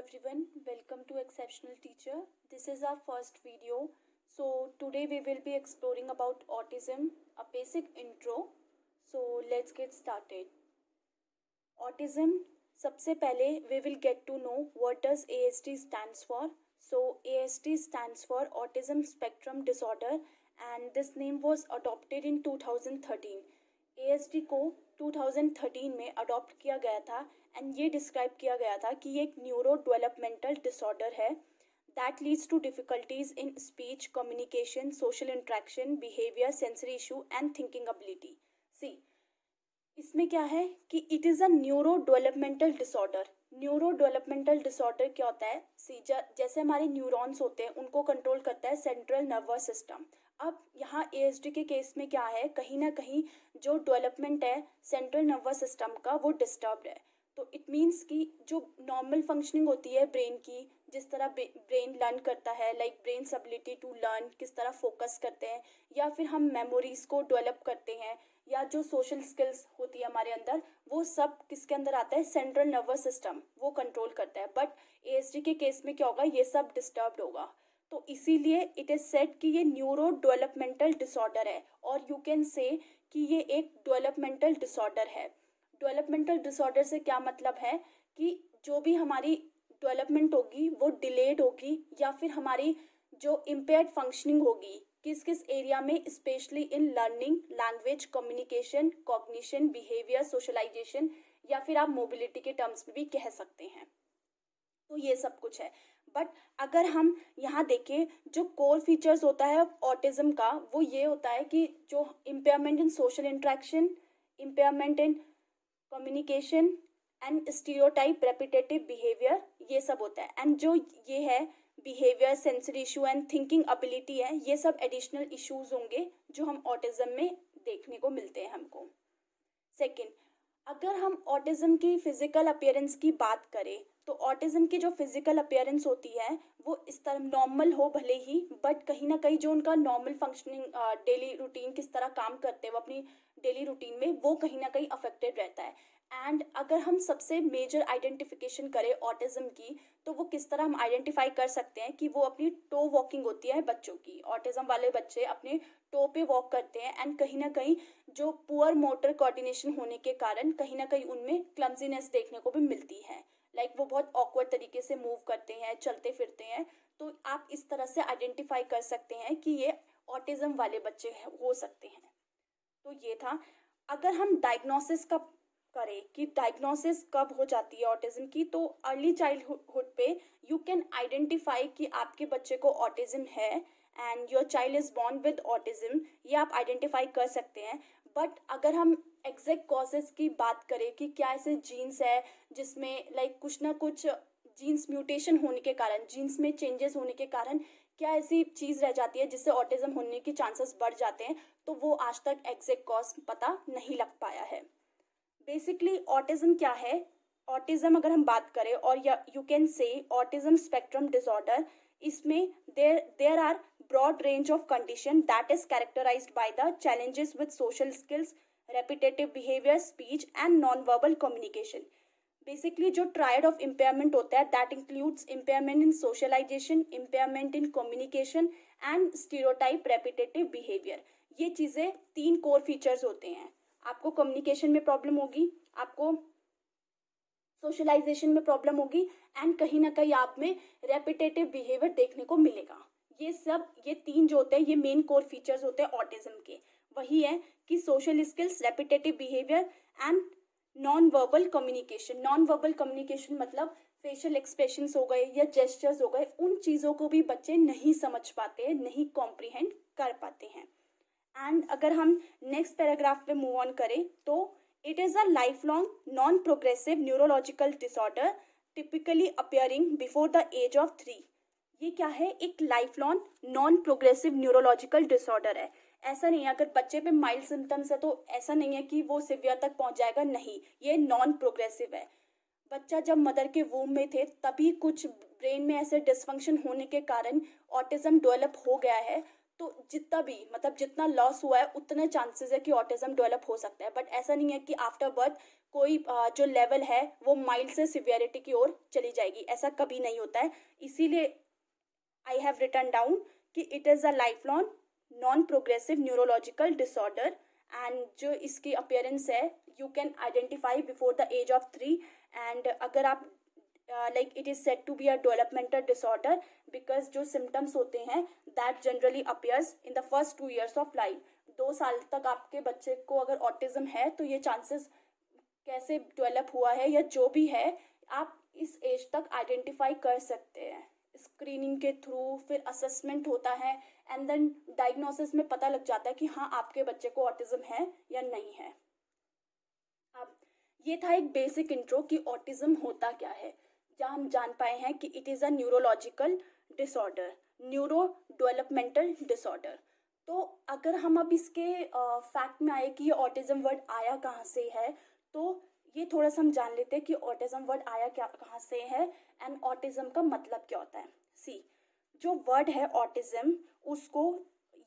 everyone, welcome to Exceptional Teacher. This is our first video. So today we will be exploring about autism, a basic intro. So let's get started. Autism, सबसे पहले we will get to know what does ASD stands for. So ASD stands for Autism Spectrum Disorder and this name was adopted in 2013. ASD को 2013 में adopt किया गया था and ये describe किया गया था कि ये एक न्यूरो डेवलपमेंटल डिसऑर्डर है that leads to difficulties in speech, communication, social interaction, behaviour, sensory issue and thinking ability. See इसमें क्या है कि it is a neurodevelopmental disorder. Neurodevelopmental disorder क्या होता है? सी जैसे हमारे न्यूरॉन्स होते हैं उनको कंट्रोल करता है सेंट्रल नर्वस सिस्टम. अब यहाँ एएसडी के केस में क्या है, कहीं ना कहीं जो डेवलपमेंट है सेंट्रल नर्वस सिस्टम का वो डिस्टर्ब्ड है. तो इट मीन्स कि जो नॉर्मल फंक्शनिंग होती है ब्रेन की, जिस तरह ब्रेन लर्न करता है, like brain's ability to learn, किस तरह फोकस करते हैं या फिर हम मेमोरीज को डेवलप करते हैं या जो सोशल स्किल्स होती है हमारे अंदर, वो सब किसके अंदर आता है? सेंट्रल नर्वस सिस्टम वो कंट्रोल करता है. बट एएसडी के केस में क्या होगा? ये सब डिस्टर्ब्ड होगा. तो इसीलिए इट इज सेड कि ये न्यूरो डेवलपमेंटल डिसऑर्डर है और यू कैन से कि ये एक डेवलपमेंटल डिसऑर्डर है. डेवलपमेंटल डिसऑर्डर से क्या मतलब है कि जो भी हमारी डेवलपमेंट होगी वो डिलेड होगी या फिर हमारी जो इम्पेयर्ड फंक्शनिंग होगी किस किस एरिया में, specially in learning, language, communication, cognition, behaviour, socialisation या फिर आप मोबिलिटी के टर्म्स में भी कह सकते हैं. तो ये सब कुछ है. बट अगर हम यहाँ देखें जो कोर फीचर्स होता है ऑटिज्म का, वो ये होता है कि जो impairment in social interaction, impairment in communication and stereotype repetitive behaviour, ये सब होता है. एंड जो ये है behaviour, sensory issue and thinking ability है, ये सब एडिशनल इश्यूज होंगे जो हम ऑटिज्म में देखने को मिलते हैं हमको. सेकेंड, अगर हम ऑटिज्म की फिजिकल अपीयरेंस की बात करें तो ऑटिज्म की जो फिजिकल अपीयरेंस होती है वो इस तरह नॉर्मल हो भले ही, बट कहीं ना कहीं जो उनका नॉर्मल फंक्शनिंग, डेली रूटीन किस तरह काम करते हैं वो अपनी डेली रूटीन में, वो कहीं ना कहीं अफेक्टेड रहता है. एंड अगर हम सबसे मेजर आइडेंटिफिकेशन करें ऑटिज्म की तो वो किस तरह हम आइडेंटिफाई कर सकते हैं कि वो अपनी टो वॉकिंग होती है बच्चों की. ऑटिज्म वाले बच्चे अपने टो पे वॉक करते हैं एंड कहीं ना कहीं जो पुअर मोटर कोऑर्डिनेशन होने के कारण कहीं ना कहीं उनमें क्लमजीनेस देखने को भी मिलती है. लाइक वो बहुत ऑकवर्ड तरीके से मूव करते हैं, चलते फिरते हैं. तो आप इस तरह से आइडेंटिफाई कर सकते हैं कि ये ऑटिज्म वाले बच्चे हो सकते हैं. तो ये था. अगर हम डायग्नोसिस का करें कि डायग्नोसिस कब हो जाती है ऑटिज्म की, तो अर्ली चाइल्डहुड पे यू कैन आइडेंटिफाई कि आपके बच्चे को ऑटिज्म है and your child is born with autism, ये आप आइडेंटिफाई कर सकते हैं. बट अगर हम एग्जैक्ट कॉजेज की बात करें कि क्या ऐसे जीन्स है जिसमें लाइक कुछ ना कुछ जीन्स म्यूटेशन होने के कारण, जीन्स में चेंजेस होने के कारण क्या ऐसी चीज़ रह जाती है जिससे ऑटिज्म होने के चांसेस बढ़ जाते हैं, तो वो आज तक एग्जैक्ट कॉज पता नहीं लग पाया है. बेसिकली ऑटिज्म क्या है? ऑटिज्म अगर हम बात करें और you can say autism spectrum disorder, इसमें there are broad range of condition that is characterized by the challenges with social skills, repetitive behavior, speech and non-verbal communication. Basically जो triad of impairment होता है that includes impairment in socialization, impairment in communication and stereotype repetitive behavior. ये चीज़ें 3 core features होते हैं. आपको communication में problem होगी, आपको सोशलाइजेशन में प्रॉब्लम होगी एंड कहीं ना कहीं आप में रेपिटेटिव बिहेवियर देखने को मिलेगा. ये 3 जो होते हैं ये मेन कोर फीचर्स होते हैं ऑटिज्म के. वही है कि social skills, repetitive behaviour and non verbal communication. Non verbal communication मतलब फेशियल एक्सप्रेशंस हो गए या जेस्चर्स हो गए, उन चीज़ों को भी बच्चे नहीं समझ पाते, नहीं कॉम्प्रिहेंड कर पाते हैं. एंड अगर हम नेक्स्ट पैराग्राफ पे मूव ऑन करें तो it is a life long non progressive neurological disorder typically appearing before the age of 3. ये क्या है? एक life long non progressive neurological disorder है. ऐसा नहीं है अगर बच्चे पे माइल्ड सिम्टम्स है तो ऐसा नहीं है कि वो सिवियर तक पहुंच जाएगा, नहीं, ये नॉन प्रोग्रेसिव है. बच्चा जब मदर के वूम में थे तभी कुछ ब्रेन में ऐसे डिसफंक्शन होने के कारण ऑटिज्म डेवलप हो गया है, तो जितना भी मतलब जितना लॉस हुआ है उतने चांसेस है कि ऑटिज्म डेवलप हो सकता है, बट ऐसा नहीं है कि आफ्टर बर्थ कोई जो लेवल है वो माइल्ड से सिवियरिटी की ओर चली जाएगी, ऐसा कभी नहीं होता है। इसीलिए आई हैव रिटन डाउन कि it is a life long non progressive neurological disorder, and जो इसकी अपियरेंस है you can identify before the age of 3। And अगर आप like it is said to be a developmental disorder because जो symptoms होते हैं that generally appears in the first 2 years of life. 2 साल तक आपके बच्चे को अगर ऑटिज्म है तो ये चांसेस कैसे डेवलप हुआ है या जो भी है आप इस एज तक आइडेंटिफाई कर सकते हैं स्क्रीनिंग के थ्रू। फिर असेसमेंट होता है एंड देन डायग्नोसिस में पता लग जाता है कि हाँ आपके बच्चे को ऑटिज्म है या नहीं है। अब ये था एक बेसिक इंट्रो कि ऑटिज्म होता क्या है, जहाँ हम जान पाए हैं कि it is a neurological disorder, neurodevelopmental disorder. तो अगर हम अब इसके फैक्ट में आए कि ये ऑटिज्म वर्ड आया कहाँ से है, तो ये थोड़ा सा हम जान लेते हैं कि ऑटिज्म वर्ड आया क्या कहाँ से है एंड ऑटिज्म का मतलब क्या होता है। सी, जो वर्ड है ऑटिज्म, उसको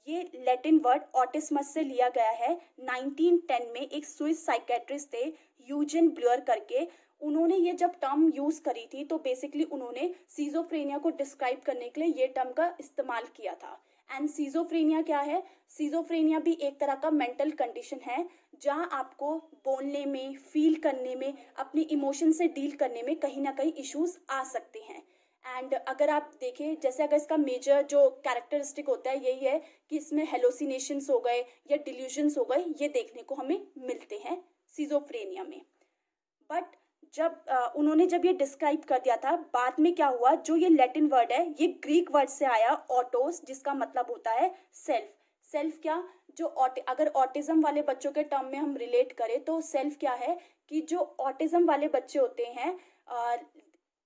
ये लैटिन वर्ड ऑटिस्मस से लिया गया है। 1910 में एक स्विस साइकेट्रिस्ट थे यूजिन ब्लूअर करके, उन्होंने ये जब टर्म यूज़ करी थी तो बेसिकली उन्होंने सीजोफ्रेनिया को डिस्क्राइब करने के लिए ये टर्म का इस्तेमाल किया था। एंड सीजोफ्रेनिया क्या है? सीजोफ्रेनिया भी एक तरह का मेंटल कंडीशन है जहाँ आपको बोलने में, फील करने में, अपने इमोशन से डील करने में कहीं ना कहीं इश्यूज आ सकते हैं। एंड अगर आप देखें, जैसे अगर इसका मेजर जो कैरेक्टरिस्टिक होता है यही है कि इसमें हेलोसिनेशंस हो गए या डिल्यूजन्स हो गए, ये देखने को हमें मिलते हैं सिजोफ्रेनिया में। बट जब उन्होंने जब ये डिस्क्राइब कर दिया था, बाद में क्या हुआ, जो ये लैटिन वर्ड है ये ग्रीक वर्ड से आया ऑटोस, जिसका मतलब होता है सेल्फ। सेल्फ क्या, जो अगर ऑटिज्म वाले बच्चों के टर्म में हम रिलेट करें तो सेल्फ क्या है कि जो ऑटिज्म वाले बच्चे होते हैं,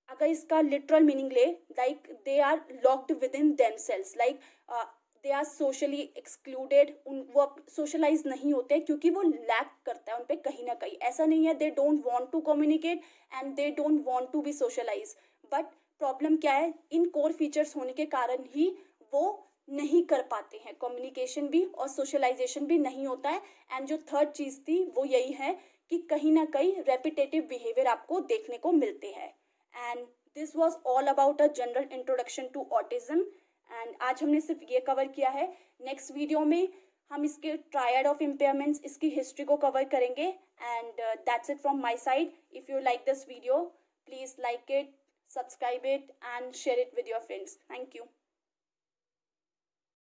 अगर इसका लिटरल मीनिंग ले, like they are locked within themselves, like they are socially excluded. वो सोशलाइज नहीं होते क्योंकि वो लैक करता है उन पर कहीं ना कहीं। ऐसा नहीं है they don't want to communicate and they don't want to be socialise, but problem क्या है, इन कोर फीचर्स होने के कारण ही वो नहीं कर पाते हैं, कम्युनिकेशन भी और सोशलाइजेशन भी नहीं होता है। एंड जो थर्ड चीज़ थी वो यही है कि कहीं ना कहीं रेपिटेटिव बिहेवियर आपको देखने को मिलते हैं। And this was all about a general introduction to autism. And आज हमने सिर्फ ये कवर किया है। नेक्स्ट वीडियो में हम इसके ट्रायड ऑफ इम्पेयरमेंट्स, इसकी हिस्ट्री को कवर करेंगे। And that's it from my side. If you like this video, please like it, subscribe it and share it with your friends. Thank you.